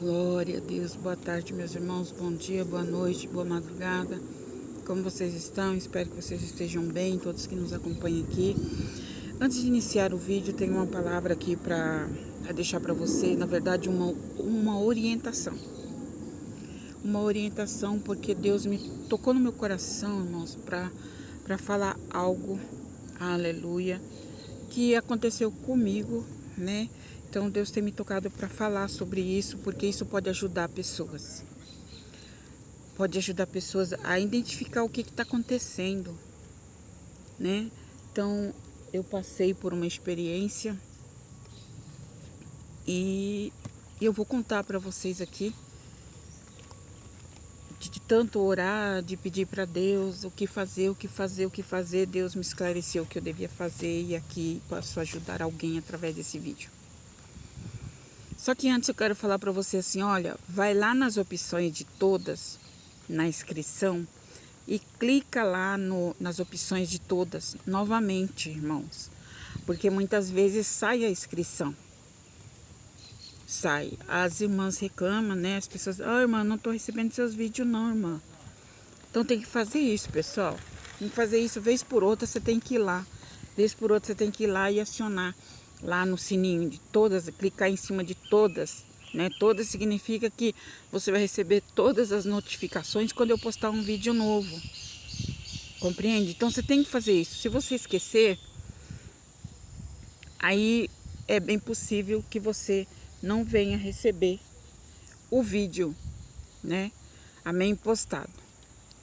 Glória a Deus, boa tarde meus irmãos, bom dia, boa noite, boa madrugada. Como vocês estão? Espero que vocês estejam bem, todos que nos acompanham aqui. Antes de iniciar o vídeo, tenho uma palavra aqui para deixar para você, na verdade uma orientação. Uma orientação porque Deus me tocou no meu coração, irmãos, para falar algo, aleluia, que aconteceu comigo, né? Então Deus tem me tocado para falar sobre isso, porque isso pode ajudar pessoas. Pode ajudar pessoas a identificar o que está acontecendo, né? Então eu passei por uma experiência e eu vou contar para vocês aqui, de tanto orar, de pedir para Deus o que fazer, Deus me esclareceu o que eu devia fazer e aqui posso ajudar alguém através desse vídeo. Só que antes eu quero falar para você assim, olha, vai lá nas opções de todas, na inscrição, e clica lá nas opções de todas, novamente, irmãos. Porque muitas vezes sai a inscrição. Sai. As irmãs reclamam, né? As pessoas, irmã, não tô recebendo seus vídeos não, irmã. Então tem que fazer isso, pessoal. Tem que fazer isso, vez por outra você tem que ir lá. Vez por outra você tem que ir lá e acionar lá no sininho de todas, clicar em cima de todas, né? Todas significa que você vai receber todas as notificações quando eu postar um vídeo novo. Compreende? Então você tem que fazer isso. Se você esquecer, aí é bem possível que você não venha receber o vídeo, né? Amém? Postado.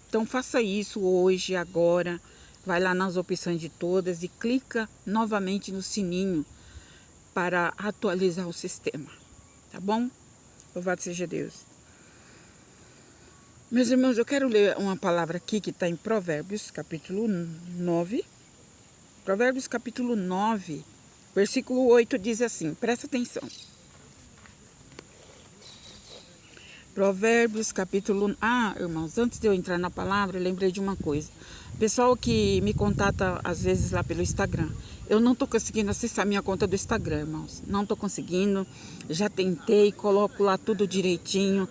Então faça isso hoje, agora. Vai lá nas opções de todas e clica novamente no sininho para atualizar o sistema, tá bom? Louvado seja Deus. Meus irmãos, eu quero ler uma palavra aqui que está em Provérbios, capítulo 9. Provérbios, capítulo 9, versículo 8 diz assim, presta atenção. Provérbios, capítulo... irmãos, antes de eu entrar na palavra, eu lembrei de uma coisa. Pessoal que me contata, às vezes, lá pelo Instagram. Eu não tô conseguindo acessar minha conta do Instagram, irmãos. Não tô conseguindo. Já tentei, coloco lá tudo direitinho.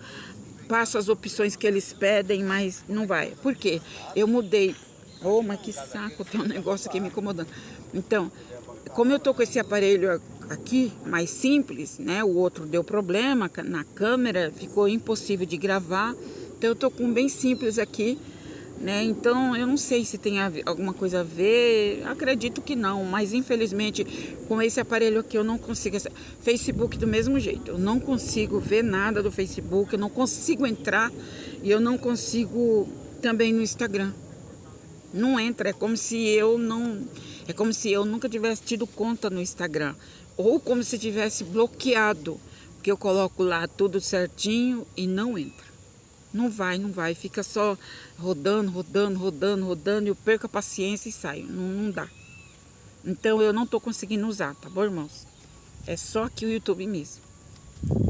Passo as opções que eles pedem, mas não vai. Por quê? Eu mudei. Mas que saco, tem um negócio aqui me incomodando. Então, como eu tô com esse aparelho aqui, mais simples, né? O outro deu problema na câmera, ficou impossível de gravar. Então eu tô com um bem simples aqui, né? Então eu não sei se tem alguma coisa a ver, acredito que não, mas infelizmente com esse aparelho aqui eu não consigo. Facebook do mesmo jeito, eu não consigo ver nada do Facebook, eu não consigo entrar e eu não consigo também no Instagram. Não entra, é como se eu nunca tivesse tido conta no Instagram, ou como se tivesse bloqueado, porque eu coloco lá tudo certinho e não entra. Não vai, fica só rodando, e eu perco a paciência e saio, não dá. Então eu não tô conseguindo usar, tá bom, irmãos? É só aqui o YouTube mesmo.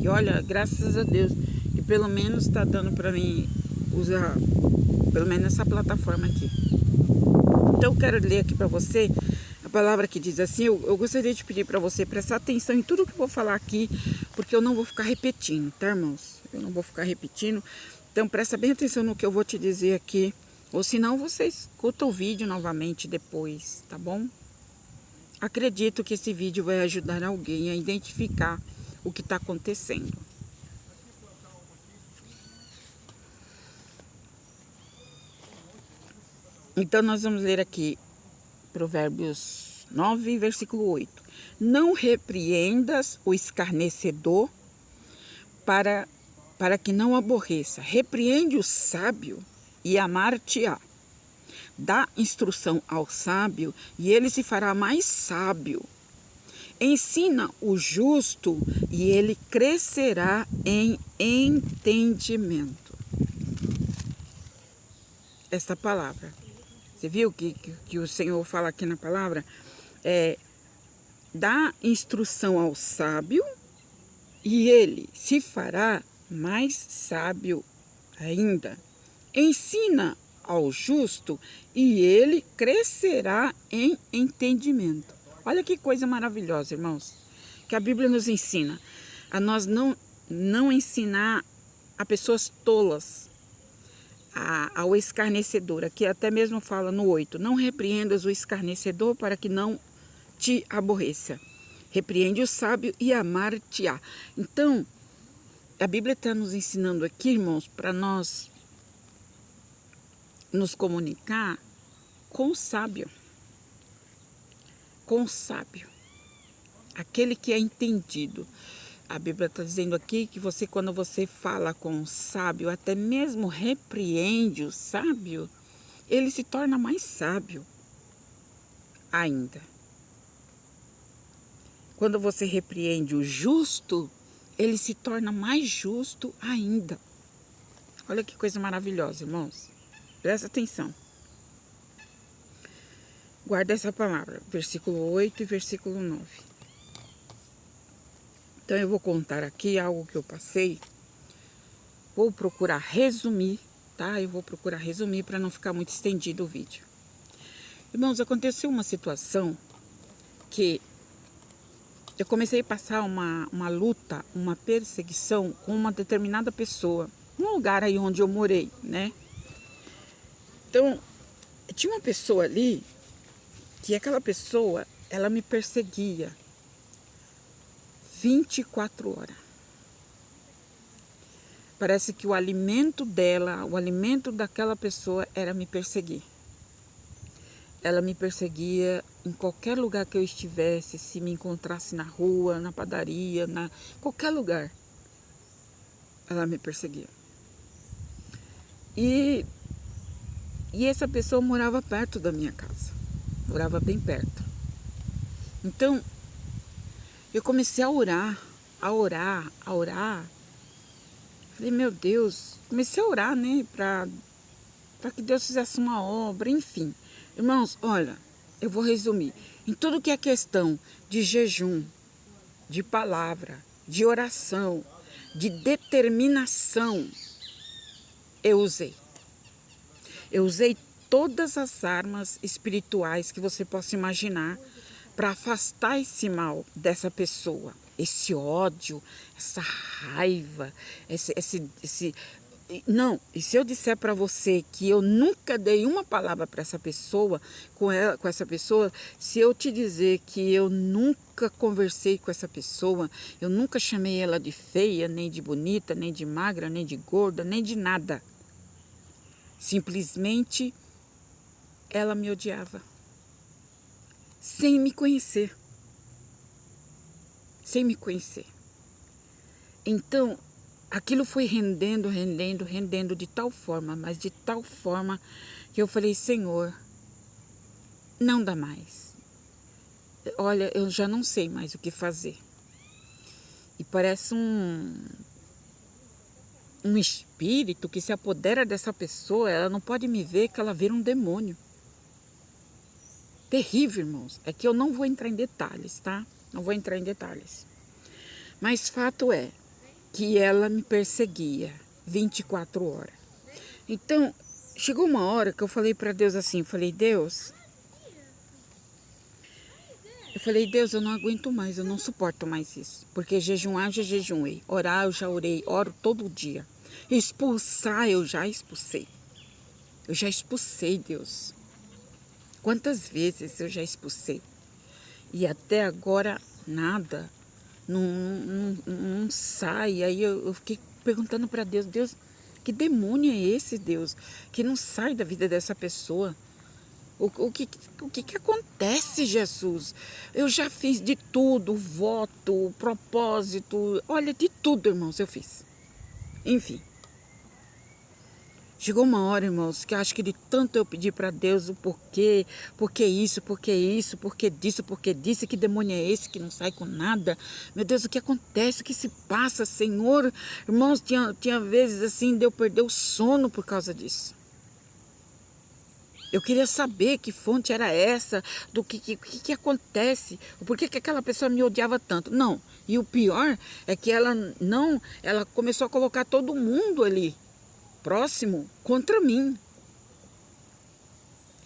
E olha, graças a Deus, que pelo menos tá dando para mim usar, pelo menos essa plataforma aqui. Então eu quero ler aqui para você a palavra que diz assim, eu gostaria de pedir para você prestar atenção em tudo que eu vou falar aqui, porque eu não vou ficar repetindo, tá, irmãos? Eu não vou ficar repetindo, então presta bem atenção no que eu vou te dizer aqui, ou senão você escuta o vídeo novamente depois, tá bom? Acredito que esse vídeo vai ajudar alguém a identificar o que está acontecendo. Então nós vamos ler aqui Provérbios 9, versículo 8. Não repreendas o escarnecedor para que não aborreça. Repreende o sábio e amar-te-á. Dá instrução ao sábio e ele se fará mais sábio. Ensina o justo e ele crescerá em entendimento. Esta palavra. Você viu que o Senhor fala aqui na palavra? Dá instrução ao sábio e ele se fará mais sábio ainda. Ensina ao justo e ele crescerá em entendimento. Olha que coisa maravilhosa, irmãos, que a Bíblia nos ensina a nós não ensinar a pessoas tolas, ao escarnecedor. Aqui até mesmo fala no 8, não repreendas o escarnecedor para que não te aborreça. Repreende o sábio e amar-te-á. Então, a Bíblia está nos ensinando aqui, irmãos, para nós nos comunicar com o sábio. Com o sábio. Aquele que é entendido. A Bíblia está dizendo aqui que você, quando você fala com o sábio, até mesmo repreende o sábio, ele se torna mais sábio ainda. Quando você repreende o justo, ele se torna mais justo ainda. Olha que coisa maravilhosa, irmãos. Presta atenção. Guarda essa palavra, versículo 8 e versículo 9. Então, eu vou contar aqui algo que eu passei. Vou procurar resumir, tá? Eu vou procurar resumir para não ficar muito estendido o vídeo. Irmãos, aconteceu uma situação que eu comecei a passar uma luta, uma perseguição com uma determinada pessoa, num lugar aí onde eu morei, né? Então, tinha uma pessoa ali, que aquela pessoa, ela me perseguia 24 horas. Parece que o alimento dela, o alimento daquela pessoa era me perseguir. Ela me perseguia em qualquer lugar que eu estivesse, se me encontrasse na rua, na padaria, qualquer lugar. Ela me perseguia. E essa pessoa morava perto da minha casa. Morava bem perto. Então, eu comecei a orar. Falei, meu Deus, comecei a orar, né? Para que Deus fizesse uma obra, enfim. Irmãos, olha, eu vou resumir. Em tudo que é questão de jejum, de palavra, de oração, de determinação, eu usei. Eu usei todas as armas espirituais que você possa imaginar para afastar esse mal dessa pessoa. Esse ódio, essa raiva, Não, e se eu disser para você que eu nunca dei uma palavra para essa pessoa, com essa pessoa, se eu te dizer que eu nunca conversei com essa pessoa, eu nunca chamei ela de feia, nem de bonita, nem de magra, nem de gorda, nem de nada. Simplesmente ela me odiava. Sem me conhecer. Sem me conhecer. Então, aquilo foi rendendo de tal forma, mas de tal forma que eu falei, Senhor, não dá mais. Olha, eu já não sei mais o que fazer. E parece um espírito que se apodera dessa pessoa, ela não pode me ver, que ela vira um demônio. Terrível, irmãos. É que eu não vou entrar em detalhes, tá? Não vou entrar em detalhes. Mas fato é que ela me perseguia 24 horas. Então, chegou uma hora que eu falei para Deus assim, Deus, eu não aguento mais, eu não suporto mais isso. Porque jejuar, eu já jejuei. Orar, eu já orei, oro todo dia. Expulsar, eu já expulsei. Eu já expulsei, Deus. Quantas vezes eu já expulsei? E até agora, nada. Não sai. Aí eu fiquei perguntando para Deus, Deus, que demônio é esse, Deus, que não sai da vida dessa pessoa? O que acontece, Jesus? Eu já fiz de tudo, voto, propósito, olha, de tudo, irmãos, eu fiz. Enfim. Chegou uma hora, irmãos, que eu acho que de tanto eu pedir para Deus o porquê, porque isso, porque disso, porque disse, que demônio é esse que não sai com nada? Meu Deus, o que acontece, o que se passa, Senhor? Irmãos, tinha vezes assim de eu perder o sono por causa disso. Eu queria saber que fonte era essa, do que acontece, por que aquela pessoa me odiava tanto. Não, e o pior é que ela começou a colocar todo mundo ali próximo contra mim.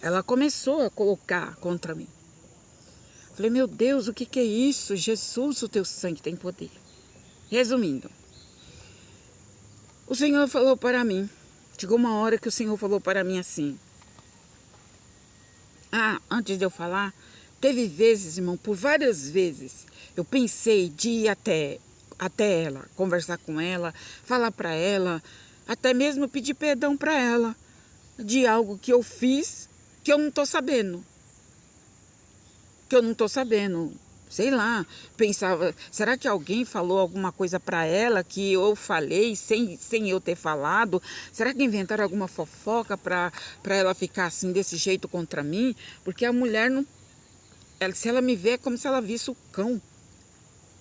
Ela começou a colocar contra mim. Meu Deus, o que é isso? Jesus, o teu sangue tem poder. Resumindo, O Senhor falou para mim, chegou uma hora que o Senhor falou para mim assim, antes de eu falar, teve vezes, irmão, por várias vezes, eu pensei de ir até ela, conversar com ela, falar para ela, até mesmo pedir perdão para ela, de algo que eu fiz, que eu não estou sabendo. Sei lá, pensava, será que alguém falou alguma coisa para ela que eu falei sem eu ter falado? Será que inventaram alguma fofoca para ela ficar assim, desse jeito contra mim? Porque a mulher, não, se ela me vê, é como se ela visse o cão,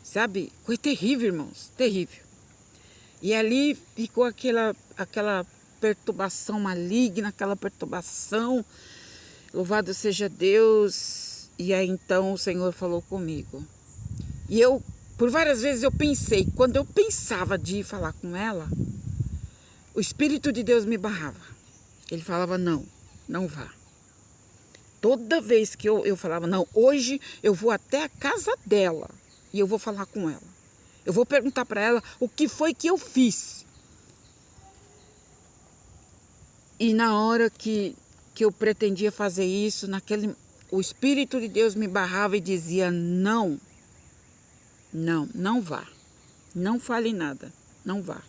sabe? Coisa terrível, irmãos, terrível. E ali ficou aquela perturbação maligna, aquela perturbação, louvado seja Deus. E aí então o Senhor falou comigo. E eu, por várias vezes eu pensei, quando eu pensava de ir falar com ela, o Espírito de Deus me barrava. Ele falava, não vá. Toda vez que eu falava, não, hoje eu vou até a casa dela e eu vou falar com ela. Eu vou perguntar para ela o que foi que eu fiz. E na hora que eu pretendia fazer isso, o Espírito de Deus me barrava e dizia, não vá. Não fale nada, não vá.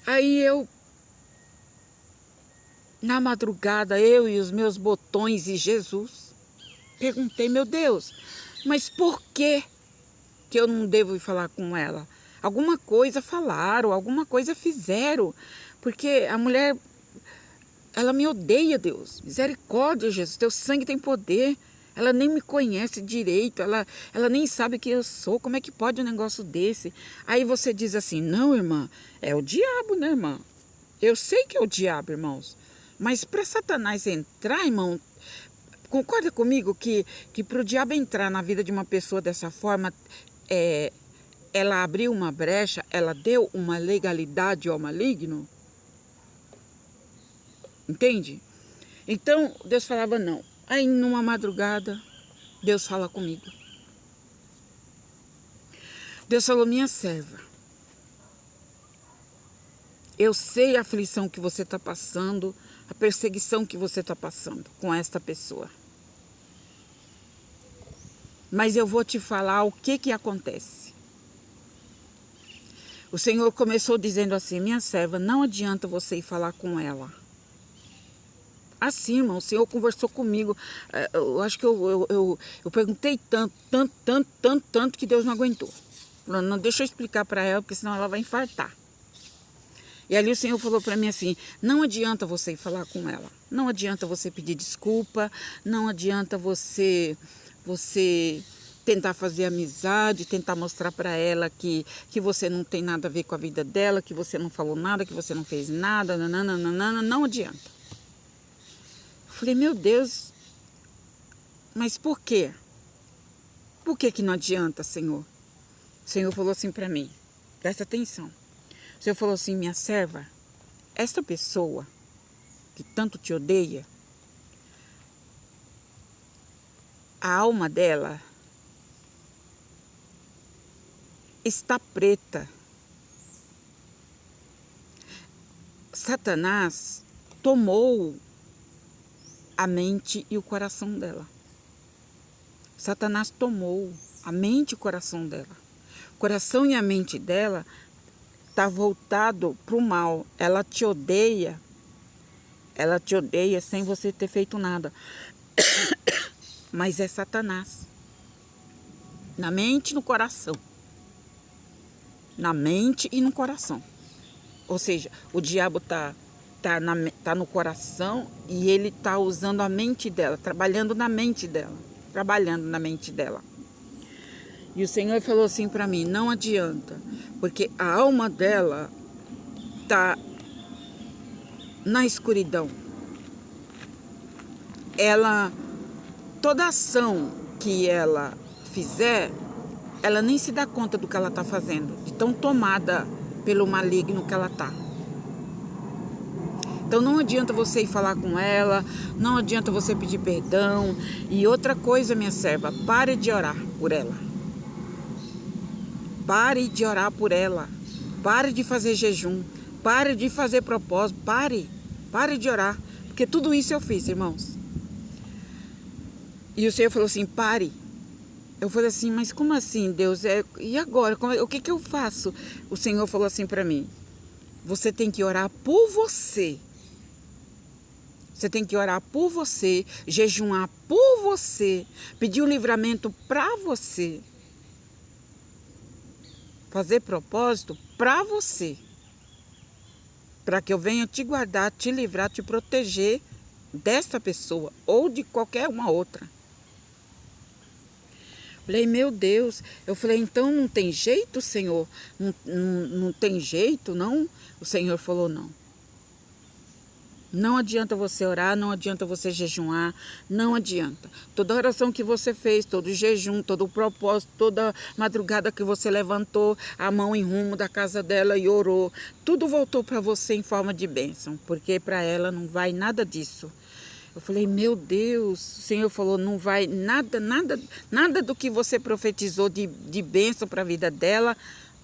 Aí eu, na madrugada, eu e os meus botões e Jesus, perguntei, meu Deus, mas por que eu não devo ir falar com ela? Alguma coisa falaram, alguma coisa fizeram, porque a mulher, ela me odeia, Deus. Misericórdia, Jesus. Teu sangue tem poder. Ela nem me conhece direito. Ela nem sabe quem eu sou. Como é que pode um negócio desse? Aí você diz assim, não, irmã, é o diabo, né, irmã? Eu sei que é o diabo, irmãos. Mas para Satanás entrar, irmão, concorda comigo que para o diabo entrar na vida de uma pessoa dessa forma, ela abriu uma brecha, ela deu uma legalidade ao maligno? Entende? Então, Deus falava não. Aí, numa madrugada, Deus fala comigo. Deus falou, minha serva, eu sei a aflição que você está passando, a perseguição que você está passando com esta pessoa. Mas eu vou te falar o que acontece. O Senhor começou dizendo assim, minha serva, não adianta você ir falar com ela. Assim, irmão, o Senhor conversou comigo. Eu acho que eu perguntei tanto que Deus não aguentou. Falou, não, deixa eu explicar para ela, porque senão ela vai infartar. E ali o Senhor falou para mim assim, não adianta você ir falar com ela. Não adianta você pedir desculpa. Não adianta você tentar fazer amizade, tentar mostrar para ela que você não tem nada a ver com a vida dela, que você não falou nada, que você não fez nada, não adianta. Falei, meu Deus, mas por quê? Por que não adianta, Senhor? O Senhor falou assim para mim, presta atenção. O Senhor falou assim, minha serva, esta pessoa que tanto te odeia, a alma dela está preta. Satanás tomou a mente e o coração dela. Satanás tomou a mente e o coração dela. O coração e a mente dela está voltado para o mal. Ela te odeia sem você ter feito nada. Mas é Satanás. Na mente e no coração. Na mente e no coração. Ou seja, o diabo tá no coração e ele está usando a mente dela, trabalhando na mente dela. E o Senhor falou assim para mim, não adianta, porque a alma dela está na escuridão. Toda ação que ela fizer, ela nem se dá conta do que ela está fazendo, de tão tomada pelo maligno que ela está. Então não adianta você ir falar com ela, não adianta você pedir perdão. E outra coisa, minha serva, pare de orar por ela. Pare de orar por ela. Pare de fazer jejum. Pare de fazer propósito, pare de orar, porque tudo isso eu fiz, irmãos. E o Senhor falou assim, pare. Eu falei assim, mas como assim, Deus? E agora? O que eu faço? O Senhor falou assim para mim, você tem que orar por você. Você tem que orar por você, jejuar por você, pedir um livramento para você. Fazer propósito para você. Para que eu venha te guardar, te livrar, te proteger desta pessoa ou de qualquer uma outra. Falei, meu Deus. Eu falei, então não tem jeito, Senhor? Não tem jeito, não? O Senhor falou, não. Não adianta você orar, não adianta você jejuar, não adianta. Toda oração que você fez, todo jejum, todo propósito, toda madrugada que você levantou a mão em rumo da casa dela e orou, tudo voltou para você em forma de bênção, porque para ela não vai nada disso. Eu falei, meu Deus, o Senhor falou, não vai nada do que você profetizou de bênção para a vida dela,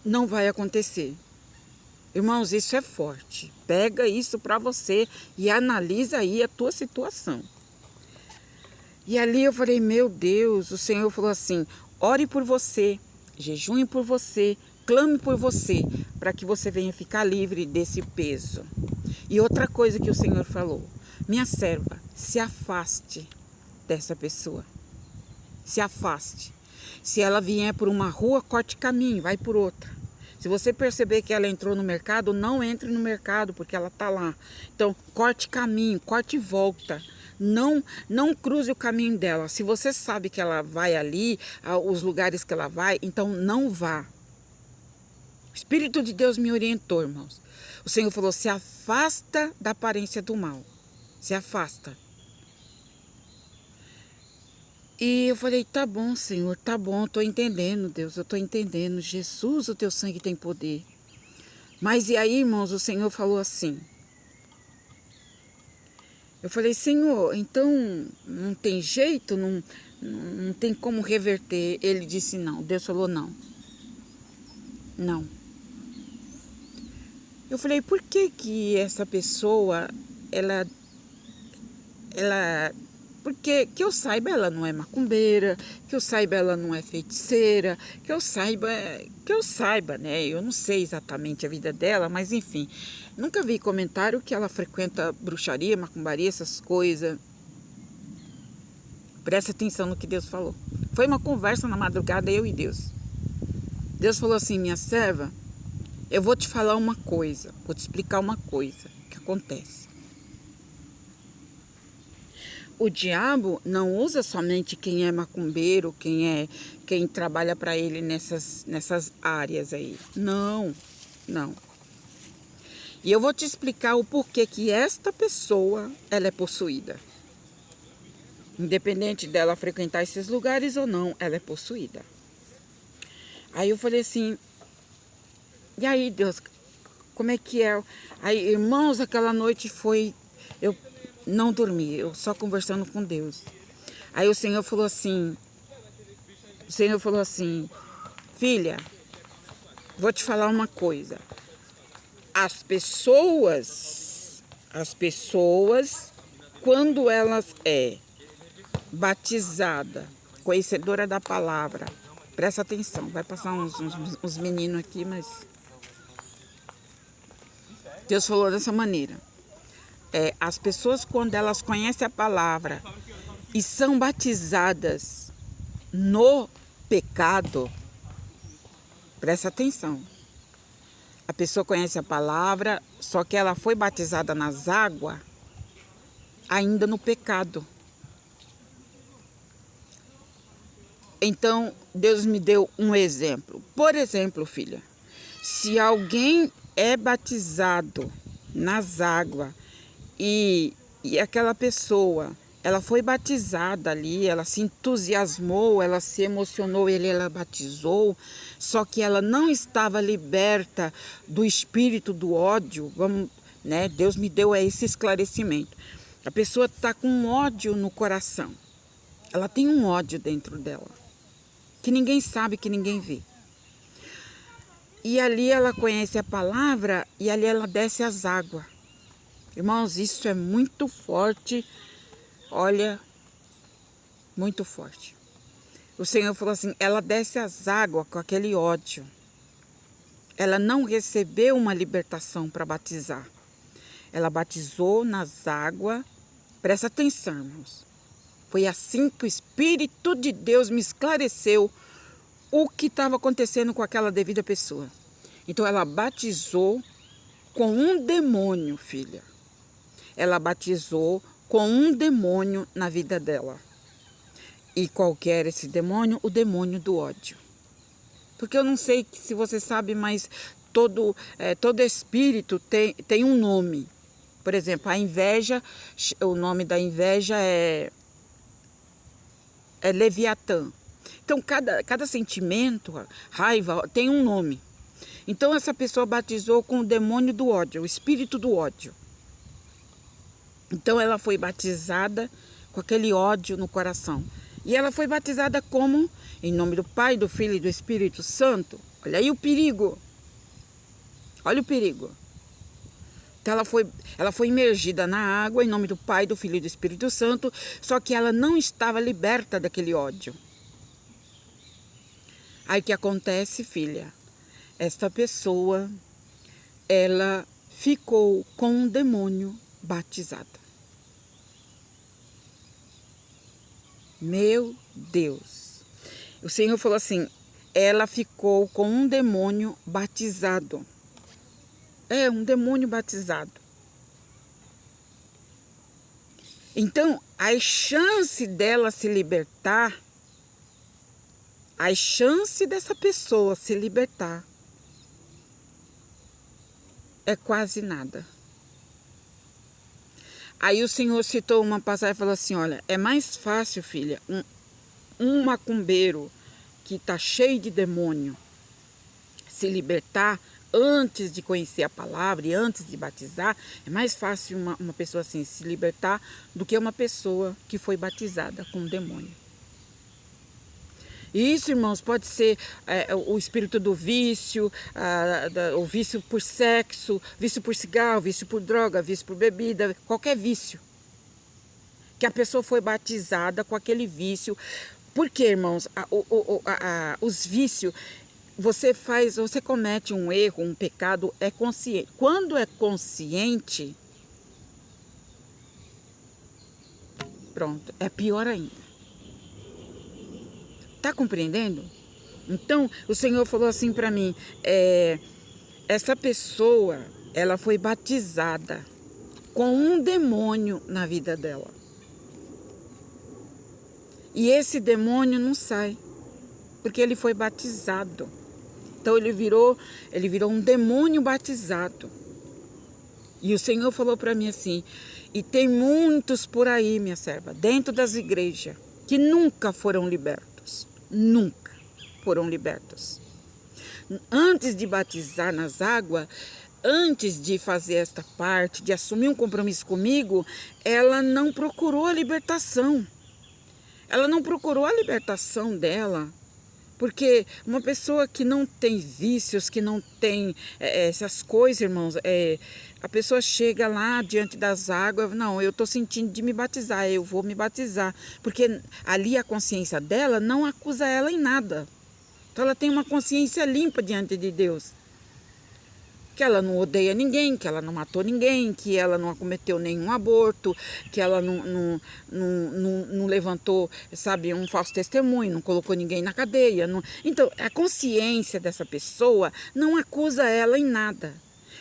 não vai acontecer. Irmãos, isso é forte. Pega isso para você e analisa aí a tua situação. E ali eu falei, meu Deus, o Senhor falou assim, ore por você, jejue por você, clame por você, para que você venha ficar livre desse peso. E outra coisa que o Senhor falou, minha serva, se afaste dessa pessoa. Se afaste. Se ela vier por uma rua, corte caminho, vai por outra. Se você perceber que ela entrou no mercado, não entre no mercado, porque ela está lá. Então, corte caminho, corte volta. Não cruze o caminho dela. Se você sabe que ela vai ali, os lugares que ela vai, então não vá. O Espírito de Deus me orientou, irmãos. O Senhor falou, se afasta da aparência do mal. Se afasta. E eu falei, tá bom, Senhor, tá bom, tô entendendo, Deus, eu tô entendendo. Jesus, o teu sangue tem poder. Mas e aí, irmãos, o Senhor falou assim. Eu falei, Senhor, então não tem jeito, não tem como reverter. Ele disse não. Deus falou não. Não. Eu falei, por que essa pessoa, porque que eu saiba, ela não é macumbeira, que eu saiba, ela não é feiticeira, que eu saiba, né? Eu não sei exatamente a vida dela, mas enfim, nunca vi comentário que ela frequenta bruxaria, macumbaria, essas coisas. Presta atenção no que Deus falou. Foi uma conversa na madrugada, eu e Deus. Deus falou assim, minha serva, eu vou te falar uma coisa, vou te explicar uma coisa que acontece. O diabo não usa somente quem é macumbeiro, quem trabalha para ele nessas áreas aí. Não. E eu vou te explicar o porquê que esta pessoa, ela é possuída. Independente dela frequentar esses lugares ou não, ela é possuída. Aí eu falei assim, e aí, Deus, como é que é? Aí, irmãos, aquela noite eu não dormi, eu só conversando com Deus. Aí o Senhor falou assim, filha, vou te falar uma coisa. As pessoas, quando elas batizada, conhecedora da palavra, presta atenção, vai passar uns meninos aqui, mas Deus falou dessa maneira. As pessoas, quando elas conhecem a palavra e são batizadas no pecado, presta atenção. A pessoa conhece a palavra, só que ela foi batizada nas águas ainda no pecado. Então, Deus me deu um exemplo. Por exemplo, filha, se alguém é batizado nas águas e aquela pessoa, ela foi batizada ali, ela se entusiasmou, ela se emocionou, ela batizou, só que ela não estava liberta do espírito do ódio, né? Deus me deu esse esclarecimento. A pessoa está com ódio no coração, ela tem um ódio dentro dela, que ninguém sabe, que ninguém vê. E ali ela conhece a palavra e ali ela desce as águas. Irmãos, isso é muito forte. Olha, muito forte. O Senhor falou assim, ela desce as águas com aquele ódio. Ela não recebeu uma libertação para batizar. Ela batizou nas águas. Presta atenção, irmãos. Foi assim que o Espírito de Deus me esclareceu o que estava acontecendo com aquela devida pessoa. Então ela batizou com um demônio, filha. Ela batizou com um demônio na vida dela. E qual que era esse demônio? O demônio do ódio. Porque eu não sei se você sabe, mas todo espírito tem um nome. Por exemplo, a inveja, o nome da inveja é Leviatã. Então, cada sentimento, raiva, tem um nome. Então, essa pessoa batizou com o demônio do ódio, o espírito do ódio. Então, ela foi batizada com aquele ódio no coração. E ela foi batizada como? Em nome do Pai, do Filho e do Espírito Santo. Olha aí o perigo. Olha o perigo. Então, ela foi imergida na água em nome do Pai, do Filho e do Espírito Santo, só que ela não estava liberta daquele ódio. Aí o que acontece, filha? Esta pessoa, ela ficou com um demônio batizado. Meu Deus. O Senhor falou assim, ela ficou com um demônio batizado. É, um demônio batizado. Então, a chance dela se libertar, a chance dessa pessoa se libertar é quase nada. Aí o Senhor citou uma passagem e falou assim, olha, é mais fácil, filha, um macumbeiro que está cheio de demônio se libertar antes de conhecer a palavra e antes de batizar, é mais fácil uma pessoa assim se libertar do que uma pessoa que foi batizada com um demônio. E isso, irmãos, pode ser o espírito do vício, o vício por sexo, vício por cigarro, vício por droga, vício por bebida, qualquer vício. Que a pessoa foi batizada com aquele vício. Porque, irmãos, os vícios, você comete um erro, um pecado, é consciente. Quando é consciente, pronto, é pior ainda. Tá compreendendo? Então, o Senhor falou assim para mim, essa pessoa, ela foi batizada com um demônio na vida dela. E esse demônio não sai, porque ele foi batizado. Então, ele virou um demônio batizado. E o Senhor falou para mim assim, e tem muitos por aí, minha serva, dentro das igrejas, que nunca foram libertos. Nunca foram libertos. Antes de batizar nas águas, antes de fazer esta parte, de assumir um compromisso comigo, ela não procurou a libertação. Ela não procurou a libertação dela. Porque uma pessoa que não tem vícios, que não tem essas coisas, irmãos, a pessoa chega lá diante das águas, não, eu estou sentindo de me batizar, eu vou me batizar. Porque ali a consciência dela não acusa ela em nada. Então ela tem uma consciência limpa diante de Deus. Que ela não odeia ninguém, que ela não matou ninguém, que ela não cometeu nenhum aborto, que ela não levantou, sabe, um falso testemunho, não colocou ninguém na cadeia. Então, a consciência dessa pessoa não acusa ela em nada.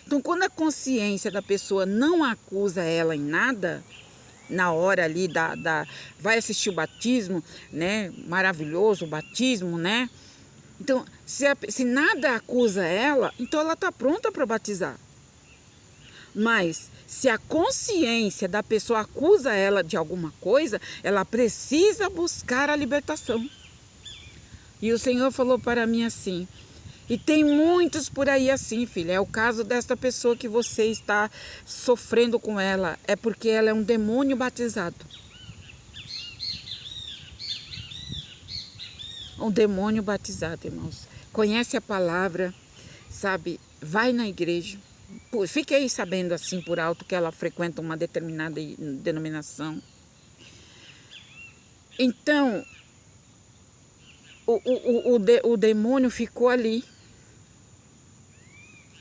Então, quando a consciência da pessoa não acusa ela em nada, na hora ali vai assistir o batismo, né? Maravilhoso o batismo, né? Então, se nada acusa ela, então ela está pronta para batizar. Mas, se a consciência da pessoa acusa ela de alguma coisa, ela precisa buscar a libertação. E o Senhor falou para mim assim, e tem muitos por aí assim, filha, é o caso desta pessoa que você está sofrendo com ela, é porque ela é um demônio batizado. Um demônio batizado, irmãos. Conhece a palavra, sabe, vai na igreja. Fiquei sabendo assim por alto que ela frequenta uma determinada denominação. Então, o demônio ficou ali.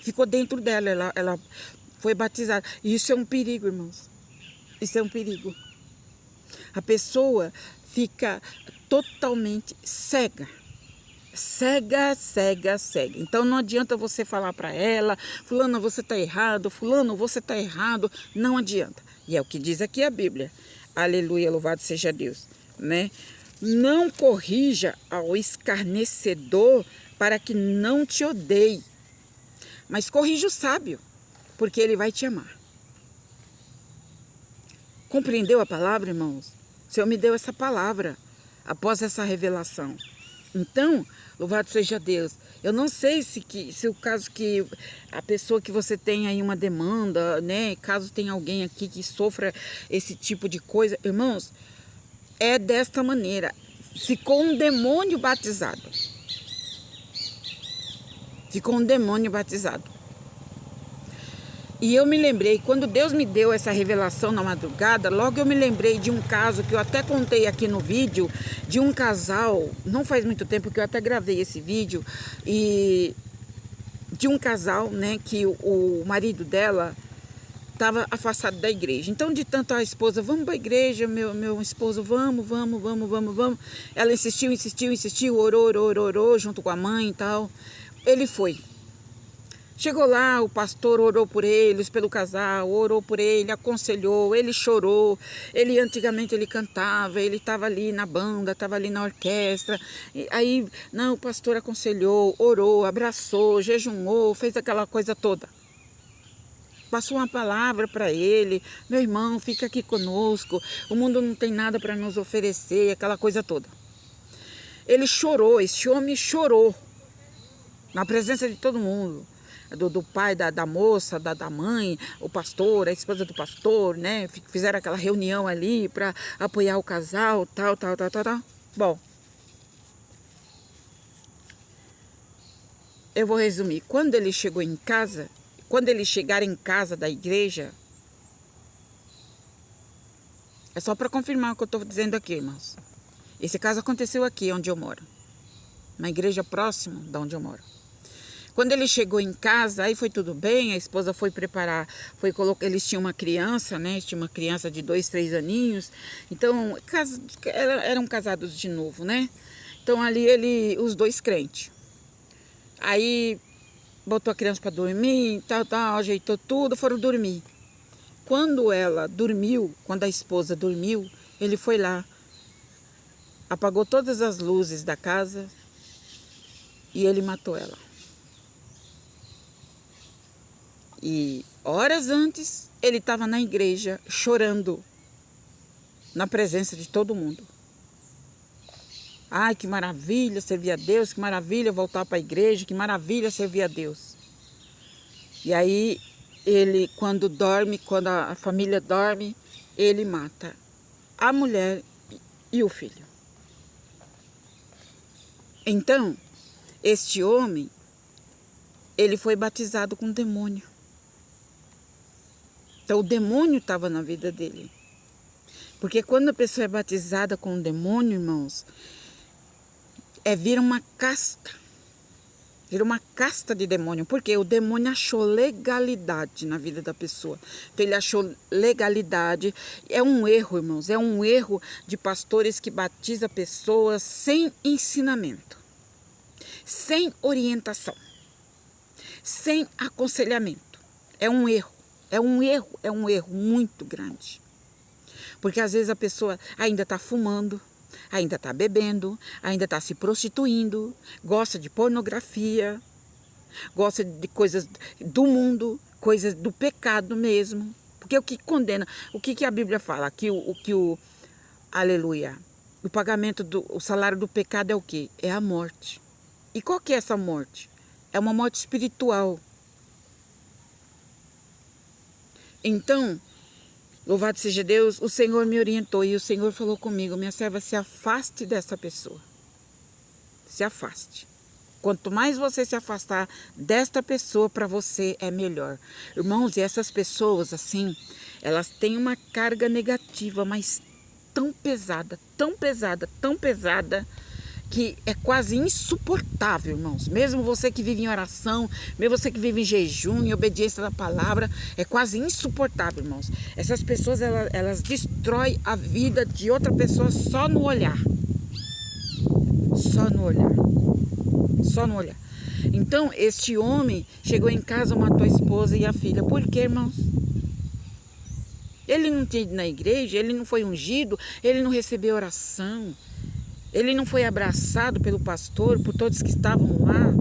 Ficou dentro dela. Ela foi batizada. E isso é um perigo, irmãos. Isso é um perigo. A pessoa fica totalmente cega. Cega, cega, cega. Então não adianta você falar para ela, fulano, você está errado, fulano, você está errado. Não adianta. E é o que diz aqui a Bíblia. Aleluia, louvado seja Deus, né? Não corrija ao escarnecedor para que não te odeie, mas corrija o sábio, porque ele vai te amar. Compreendeu a palavra, irmãos? O Senhor me deu essa palavra após essa revelação. Então, louvado seja Deus. Eu não sei se o caso que a pessoa que você tem aí uma demanda, né? Caso tenha alguém aqui que sofra esse tipo de coisa. Irmãos, é desta maneira. Ficou um demônio batizado. Ficou um demônio batizado. E eu me lembrei, quando Deus me deu essa revelação na madrugada, logo eu me lembrei de um caso que eu até contei aqui no vídeo, de um casal, não faz muito tempo que eu até gravei esse vídeo, e de um casal, né, que o marido dela estava afastado da igreja. Então, de tanto a esposa, vamos para a igreja, meu esposo, vamos. Ela insistiu, orou, junto com a mãe e tal. Ele foi. Chegou lá, o pastor orou por eles, pelo casal, orou por ele, aconselhou, ele chorou. Antigamente ele cantava, ele estava ali na banda, estava ali na orquestra. Aí, não, o pastor aconselhou, orou, abraçou, jejuou, fez aquela coisa toda. Passou uma palavra para ele, meu irmão, fica aqui conosco, o mundo não tem nada para nos oferecer, aquela coisa toda. Ele chorou, esse homem chorou, na presença de todo mundo. Do pai, da moça, da mãe, o pastor, a esposa do pastor, né? Fizeram aquela reunião ali para apoiar o casal, tal. Bom, eu vou resumir. Quando ele chegou em casa, quando ele chegar em casa da igreja, é só para confirmar o que eu estou dizendo aqui, irmãos. Esse caso aconteceu aqui onde eu moro, na igreja próxima de onde eu moro. Quando ele chegou em casa, aí foi tudo bem, a esposa foi preparar, eles tinham uma criança, né? Tinha uma criança de 2, 3 aninhos. Então, eram casados de novo, né? Então, ali os dois crentes. Aí, botou a criança para dormir, tal, ajeitou tudo, foram dormir. Quando a esposa dormiu, ele foi lá, apagou todas as luzes da casa e ele matou ela. E horas antes, ele estava na igreja chorando, na presença de todo mundo. Ai, que maravilha servir a Deus, que maravilha voltar para a igreja, que maravilha servir a Deus. E aí, ele, quando a família dorme, ele mata a mulher e o filho. Então, este homem, ele foi batizado com demônio. Então, o demônio estava na vida dele. Porque quando a pessoa é batizada com o demônio, irmãos, vira uma casta. Vira uma casta de demônio. Porque o demônio achou legalidade na vida da pessoa. Então, ele achou legalidade. É um erro, irmãos. É um erro de pastores que batizam pessoas sem ensinamento. Sem orientação. Sem aconselhamento. É um erro. É um erro muito grande. Porque às vezes a pessoa ainda está fumando, ainda está bebendo, ainda está se prostituindo, gosta de pornografia, gosta de coisas do mundo, coisas do pecado mesmo. Porque o que condena, o que a Bíblia fala? Aleluia, o pagamento, o salário do pecado é o quê? É a morte. E qual que é essa morte? É uma morte espiritual. Então, louvado seja Deus, o Senhor me orientou e o Senhor falou comigo, minha serva, se afaste dessa pessoa. Se afaste. Quanto mais você se afastar desta pessoa, para você é melhor. Irmãos, e essas pessoas, assim, elas têm uma carga negativa, mas tão pesada, tão pesada, tão pesada, que é quase insuportável, irmãos. Mesmo você que vive em oração, mesmo você que vive em jejum, em obediência da palavra, é quase insuportável, irmãos. Essas pessoas, elas destroem a vida de outra pessoa só no olhar. Só no olhar. Só no olhar. Então, este homem chegou em casa, matou a esposa e a filha. Por quê, irmãos? Ele não tinha ido na igreja, ele não foi ungido, ele não recebeu oração. Ele não foi abraçado pelo pastor, por todos que estavam lá.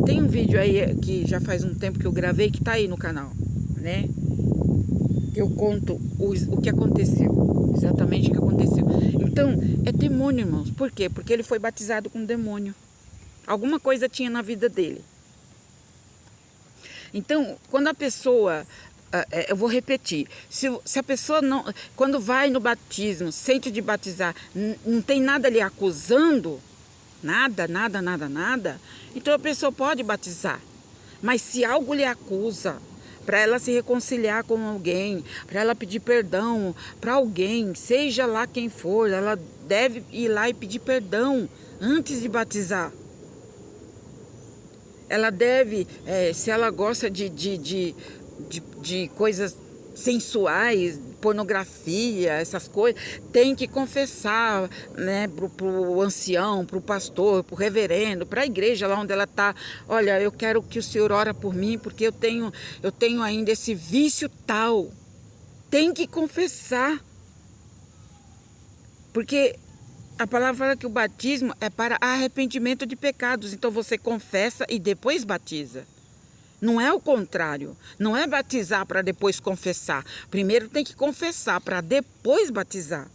Tem um vídeo aí que já faz um tempo que eu gravei, que está aí no canal, né? Eu conto o que aconteceu, exatamente o que aconteceu. Então, é demônio, irmãos. Por quê? Porque ele foi batizado com demônio. Alguma coisa tinha na vida dele. Então, quando a pessoa... eu vou repetir, se a pessoa não, quando vai no batismo, sente de batizar, não tem nada lhe acusando, nada, então a pessoa pode batizar. Mas se algo lhe acusa, para ela se reconciliar com alguém, para ela pedir perdão para alguém, seja lá quem for, ela deve ir lá e pedir perdão antes de batizar. Ela deve, se ela gosta de coisas sensuais, pornografia, essas coisas, tem que confessar, né, pro ancião, pro pastor, pro reverendo, para a igreja lá onde ela está. Olha, eu quero que o senhor ore por mim, porque eu tenho ainda esse vício tal. Tem que confessar. Porque a palavra fala que o batismo é para arrependimento de pecados. Então você confessa e depois batiza. Não é o contrário. Não é batizar para depois confessar. Primeiro tem que confessar para depois batizar.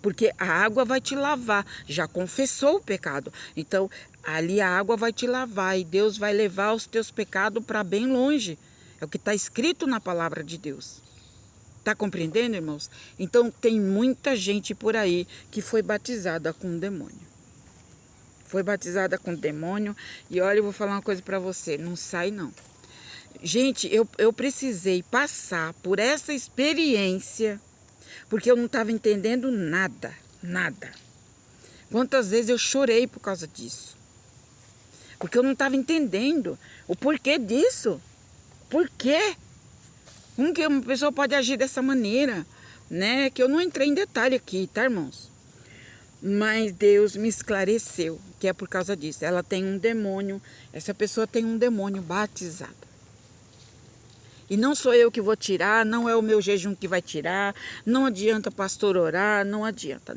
Porque a água vai te lavar. Já confessou o pecado. Então ali a água vai te lavar e Deus vai levar os teus pecados para bem longe. É o que está escrito na palavra de Deus. Está compreendendo, irmãos? Então tem muita gente por aí que foi batizada com demônio. Foi batizada com demônio. E olha, eu vou falar uma coisa para você. Não sai não. Gente, eu precisei passar por essa experiência, porque eu não estava entendendo nada. Quantas vezes eu chorei por causa disso. Porque eu não estava entendendo o porquê disso. Por quê? Como que uma pessoa pode agir dessa maneira, né? Que eu não entrei em detalhe aqui, tá, irmãos? Mas Deus me esclareceu que é por causa disso. Ela tem um demônio, essa pessoa tem um demônio batizado. E não sou eu que vou tirar, não é o meu jejum que vai tirar, não adianta pastor orar, não adianta.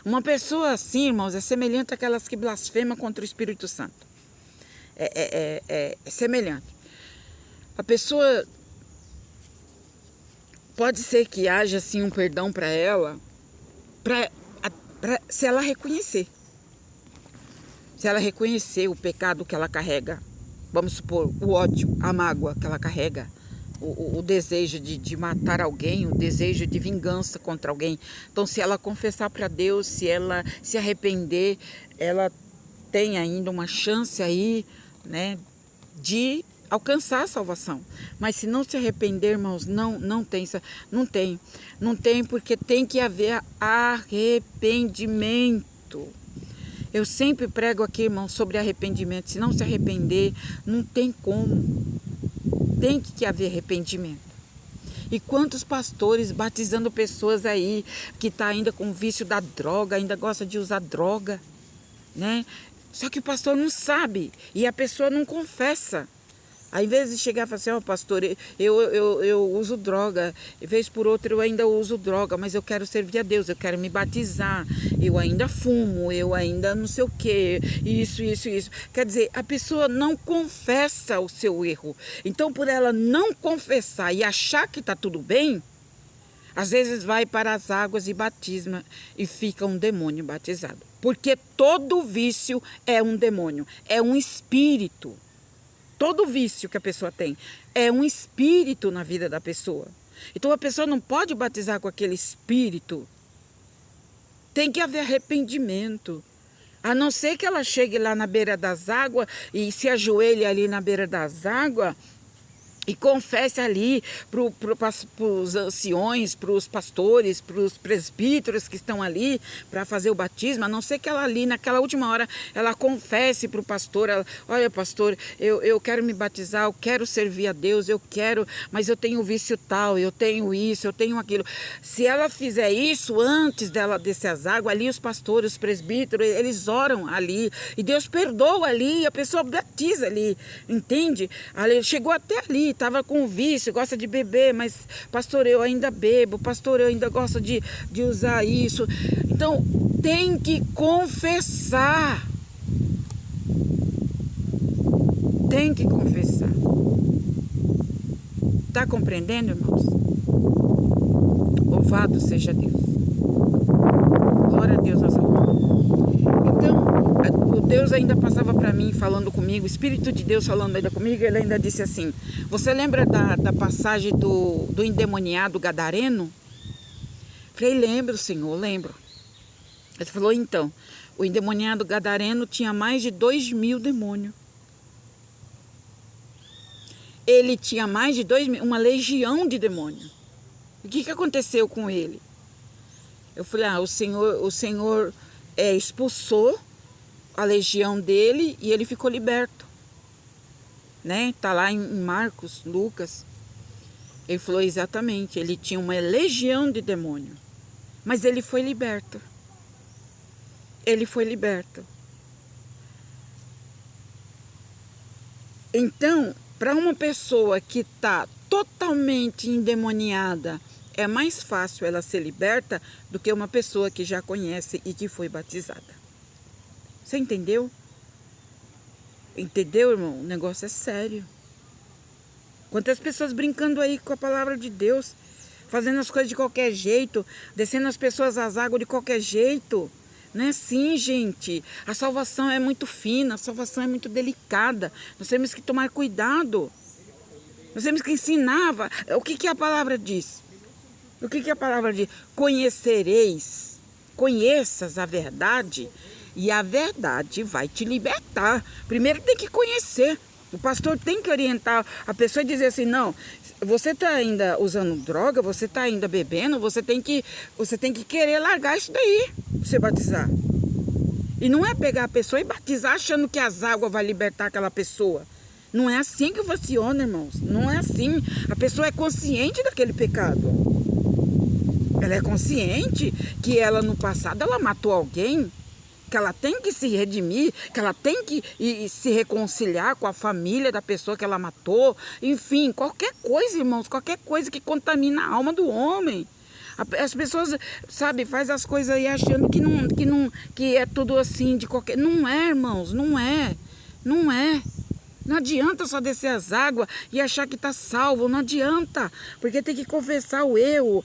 Uma pessoa assim, irmãos, é semelhante àquelas que blasfemam contra o Espírito Santo. É semelhante. A pessoa pode ser que haja assim um perdão para ela, se ela reconhecer. Se ela reconhecer o pecado que ela carrega, vamos supor, o ódio, a mágoa que ela carrega, o desejo de matar alguém, o desejo de vingança contra alguém. Então, se ela confessar para Deus, se ela se arrepender, ela tem ainda uma chance aí, né, de alcançar a salvação. Mas se não se arrepender, irmãos, não tem, porque tem que haver arrependimento. Eu sempre prego aqui, irmãos, sobre arrependimento. Se não se arrepender, não tem como. Tem que haver arrependimento. E quantos pastores batizando pessoas aí que está ainda com o vício da droga, ainda gosta de usar droga, né? Só que o pastor não sabe e a pessoa não confessa. Aí, em vez de chegar e falar assim, pastor, eu uso droga, de vez por outra eu ainda uso droga, mas eu quero servir a Deus, eu quero me batizar, eu ainda fumo, eu ainda não sei o quê, isso. Quer dizer, a pessoa não confessa o seu erro. Então, por ela não confessar e achar que está tudo bem, às vezes vai para as águas e batisma e fica um demônio batizado. Porque todo vício é um demônio, é um espírito. Todo vício que a pessoa tem é um espírito na vida da pessoa. Então a pessoa não pode batizar com aquele espírito. Tem que haver arrependimento. A não ser que ela chegue lá na beira das águas e se ajoelhe ali na beira das águas e confesse ali para os anciões, para os pastores, para os presbíteros que estão ali para fazer o batismo, a não ser que ela ali, naquela última hora, ela confesse para o pastor, olha pastor, eu quero me batizar, eu quero servir a Deus, eu quero, mas eu tenho vício tal, eu tenho isso, eu tenho aquilo. Se ela fizer isso antes dela descer as águas, ali os pastores, os presbíteros, eles oram ali, e Deus perdoa ali, e a pessoa batiza ali, entende? Ali, chegou até ali, estava com vício, gosta de beber, mas pastor, eu ainda bebo, pastor, eu ainda gosto de usar isso. Então, tem que confessar. Tem que confessar. Está compreendendo, irmãos? Louvado seja Deus. Glória a Deus, nós amamos. Então, o Deus ainda passava para mim, falando comigo, o Espírito de Deus falando ainda comigo, ele ainda disse assim, você lembra da passagem do endemoniado gadareno? Falei, lembro, Senhor, lembro. Ele falou, então, o endemoniado gadareno tinha mais de 2.000 demônios. Ele tinha mais de 2.000, uma legião de demônios. O que aconteceu com ele? Eu falei, o Senhor expulsou a legião dele e ele ficou liberto. Né? Tá lá em Marcos, Lucas. Ele falou exatamente, ele tinha uma legião de demônio. Mas ele foi liberto. Ele foi liberto. Então, para uma pessoa que está totalmente endemoniada, é mais fácil ela ser liberta do que uma pessoa que já conhece e que foi batizada. Você entendeu? Entendeu, irmão? O negócio é sério. Quantas pessoas brincando aí com a palavra de Deus, fazendo as coisas de qualquer jeito, descendo as pessoas às águas de qualquer jeito. Não é assim, gente. A salvação é muito fina, a salvação é muito delicada. Nós temos que tomar cuidado. Nós temos que ensinar. O que a palavra diz? O que a palavra diz? Conhecereis, conheças a verdade e a verdade vai te libertar. Primeiro tem que conhecer. O pastor tem que orientar a pessoa e dizer assim, não, você está ainda usando droga, você está ainda bebendo, você tem que querer largar isso daí, você batizar. E não é pegar a pessoa e batizar achando que as águas vão libertar aquela pessoa. Não é assim que funciona, irmãos. Não é assim. A pessoa é consciente daquele pecado. Ela é consciente que ela no passado ela matou alguém, que ela tem que se redimir, que ela tem que se reconciliar com a família da pessoa que ela matou. Enfim, qualquer coisa, irmãos, qualquer coisa que contamina a alma do homem. As pessoas, sabe, faz as coisas aí achando que é tudo assim de qualquer... Não é, irmãos, não é. Não é. Não adianta só descer as águas e achar que está salvo, não adianta, porque tem que confessar o erro.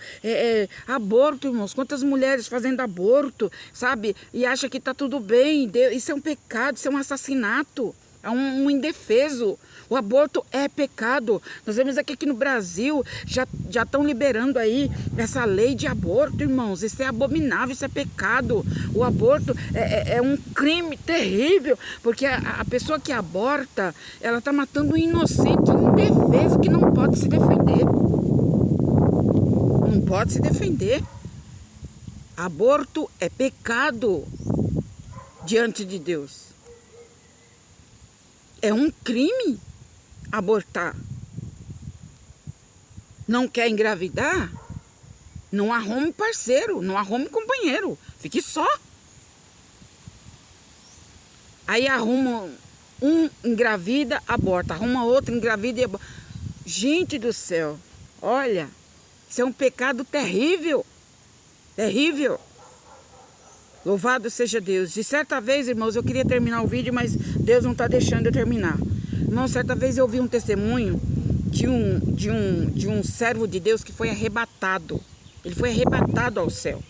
Aborto, irmãos, quantas mulheres fazendo aborto, sabe, e acha que está tudo bem. Isso é um pecado, isso é um assassinato, é um indefeso. O aborto é pecado. Nós vemos aqui no Brasil, já estão liberando aí essa lei de aborto, irmãos. Isso é abominável, isso é pecado. O aborto é um crime terrível, porque a pessoa que aborta, ela está matando um inocente, indefeso, que não pode se defender. Não pode se defender. Aborto é pecado diante de Deus. É um crime abortar. Não quer engravidar? Não arrume parceiro, não arrume companheiro. Fique só. Aí arruma um, engravida, aborta. Arruma outro, engravida e aborta. Gente do céu, olha, isso é um pecado terrível. Terrível. Louvado seja Deus. De certa vez, irmãos, eu queria terminar o vídeo, mas Deus não está deixando eu terminar. Irmão, certa vez eu vi um testemunho de um servo de Deus que foi arrebatado. Ele foi arrebatado ao céu.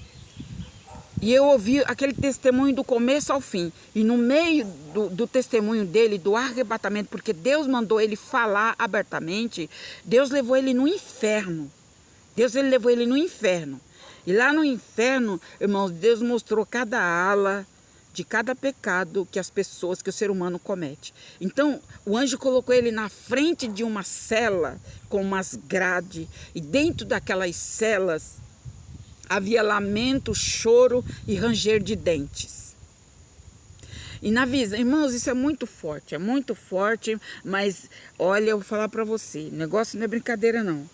E eu ouvi aquele testemunho do começo ao fim. E no meio do testemunho dele, do arrebatamento, porque Deus mandou ele falar abertamente, Deus levou ele no inferno. Ele levou ele no inferno. E lá no inferno, irmãos, Deus mostrou cada ala de cada pecado que as pessoas, que o ser humano comete. Então, o anjo colocou ele na frente de uma cela com umas grades, e dentro daquelas celas havia lamento, choro e ranger de dentes. E na visão, irmãos, isso é muito forte, mas olha, eu vou falar para você, o negócio não é brincadeira não.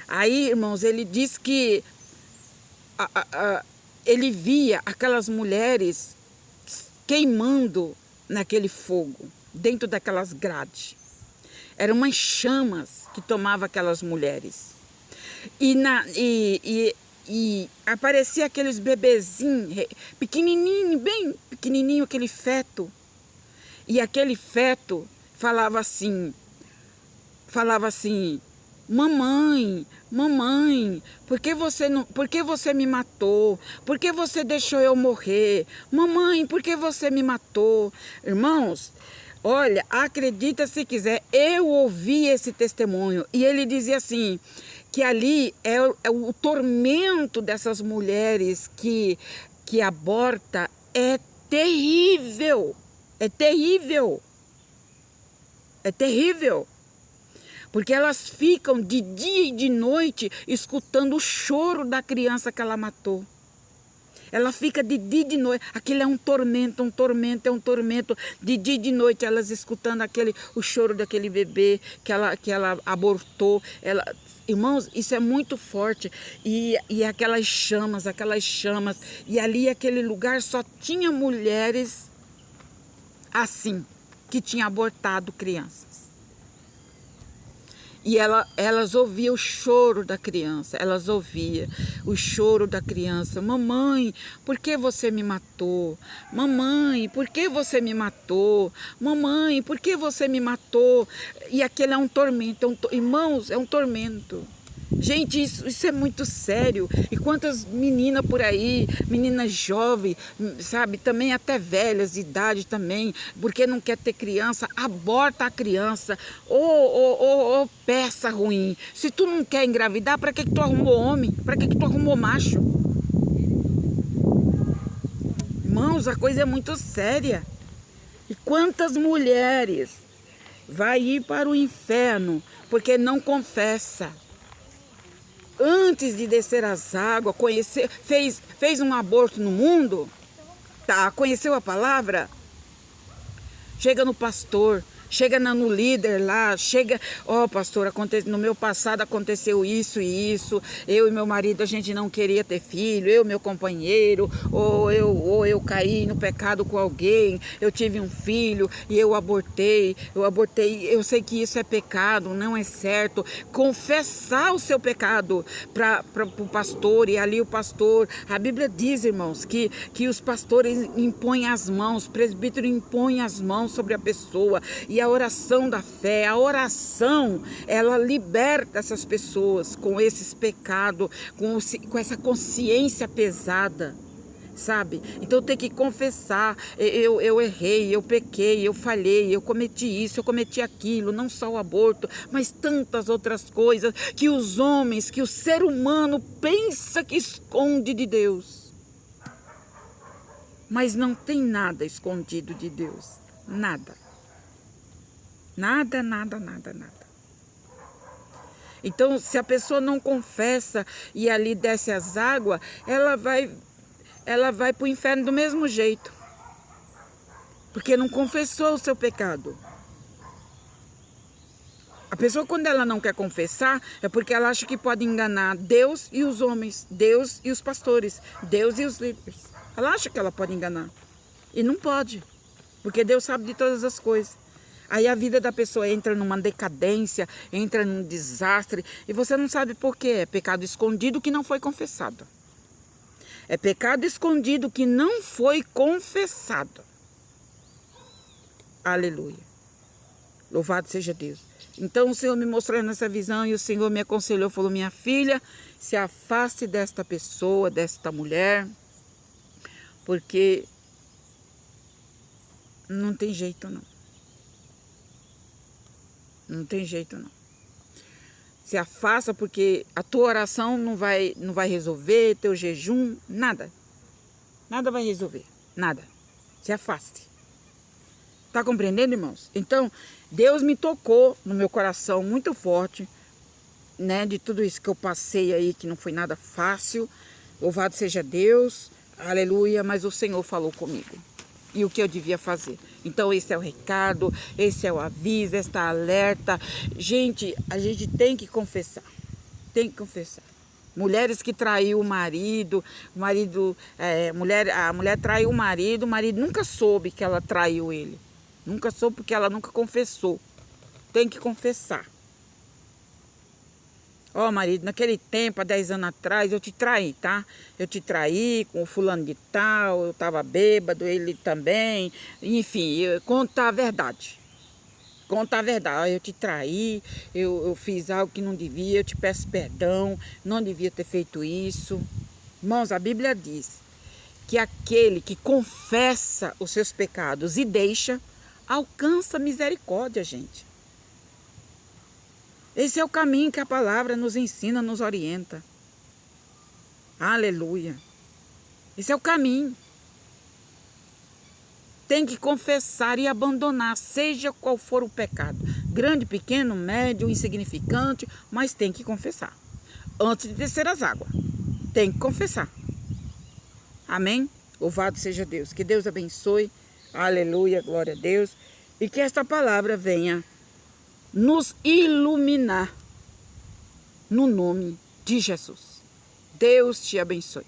Aí, irmãos, ele diz que ele via aquelas mulheres queimando naquele fogo, dentro daquelas grades. Eram umas chamas que tomavam aquelas mulheres. E aparecia aqueles bebezinhos, pequenininho, bem pequenininho, aquele feto. E aquele feto falava assim, mamãe, por que você me matou? Por que você deixou eu morrer? Mamãe, por que você me matou? Irmãos, olha, acredita se quiser, eu ouvi esse testemunho. E ele dizia assim, que ali é o tormento dessas mulheres que aborta é terrível. É terrível. É terrível. Porque elas ficam de dia e de noite escutando o choro da criança que ela matou. Ela fica de dia e de noite. Aquilo é um tormento. De dia e de noite elas escutando o choro daquele bebê que ela abortou. Irmãos, isso é muito forte. E aquelas chamas. E ali aquele lugar só tinha mulheres assim, que tinham abortado crianças. E elas ouviam o choro da criança, Mamãe, por que você me matou? Mamãe, por que você me matou? Mamãe, por que você me matou? E aquele é um tormento, irmãos, é um tormento. Gente, isso é muito sério. E quantas meninas por aí, meninas jovens, sabe, também até velhas de idade também, porque não quer ter criança, aborta a criança. Ô, peça ruim. Se tu não quer engravidar, para que tu arrumou homem? Para que tu arrumou macho? Irmãos, a coisa é muito séria. E quantas mulheres vai ir para o inferno porque não confessa? Antes de descer as águas, fez um aborto no mundo, tá? Conheceu a palavra? Chega no pastor, chega no líder lá, pastor, no meu passado aconteceu isso e isso, eu e meu marido, a gente não queria ter filho, eu e meu companheiro, ou eu caí no pecado com alguém, eu tive um filho e eu abortei, eu sei que isso é pecado, não é certo. Confessar o seu pecado para o pastor, e ali o pastor, a Bíblia diz, irmãos, que os pastores impõem as mãos, o presbítero impõe as mãos sobre a pessoa, e a oração da fé, ela liberta essas pessoas com esses pecados, com essa consciência pesada, sabe? Então tem que confessar, eu errei, eu pequei, eu falhei, eu cometi isso, eu cometi aquilo, não só o aborto, mas tantas outras coisas que os homens, que o ser humano pensa que esconde de Deus. Mas não tem nada escondido de Deus, nada. Nada. Então, se a pessoa não confessa e ali desce as águas, ela vai para o inferno do mesmo jeito. Porque não confessou o seu pecado. A pessoa, quando ela não quer confessar, é porque ela acha que pode enganar Deus e os homens, Deus e os pastores, Deus e os líderes. Ela acha que ela pode enganar. E não pode, porque Deus sabe de todas as coisas. Aí a vida da pessoa entra numa decadência, entra num desastre, e você não sabe por quê. É pecado escondido que não foi confessado. É pecado escondido que não foi confessado. Aleluia. Louvado seja Deus. Então o Senhor me mostrou nessa visão e o Senhor me aconselhou, falou: minha filha, se afaste desta pessoa, desta mulher, porque não tem jeito não. Não tem jeito não. Se afasta, porque a tua oração não vai resolver, teu jejum, nada. Nada vai resolver, nada. Se afaste. Tá compreendendo, irmãos? Então, Deus me tocou no meu coração muito forte, né? De tudo isso que eu passei aí, que não foi nada fácil. Louvado seja Deus. Aleluia. Mas o Senhor falou comigo. E o que eu devia fazer. Então, esse é o recado, esse é o aviso, esta alerta. Gente, a gente tem que confessar. Tem que confessar. Mulheres que traiu o marido, a mulher traiu o marido nunca soube que ela traiu ele. Nunca soube porque ela nunca confessou. Tem que confessar. Ó, marido, naquele tempo, há 10 anos atrás, eu te traí, tá? Eu te traí com o fulano de tal, eu tava bêbado, ele também. Enfim, conta a verdade. Conta a verdade. Eu te traí, eu fiz algo que não devia, eu te peço perdão, não devia ter feito isso. Irmãos, a Bíblia diz que aquele que confessa os seus pecados e deixa, alcança misericórdia, gente. Esse é o caminho que a palavra nos ensina, nos orienta. Aleluia. Esse é o caminho. Tem que confessar e abandonar, seja qual for o pecado. Grande, pequeno, médio, insignificante, mas tem que confessar. Antes de descer as águas. Tem que confessar. Amém? Louvado seja Deus. Que Deus abençoe. Aleluia, glória a Deus. E que esta palavra venha nos iluminar no nome de Jesus. Deus te abençoe.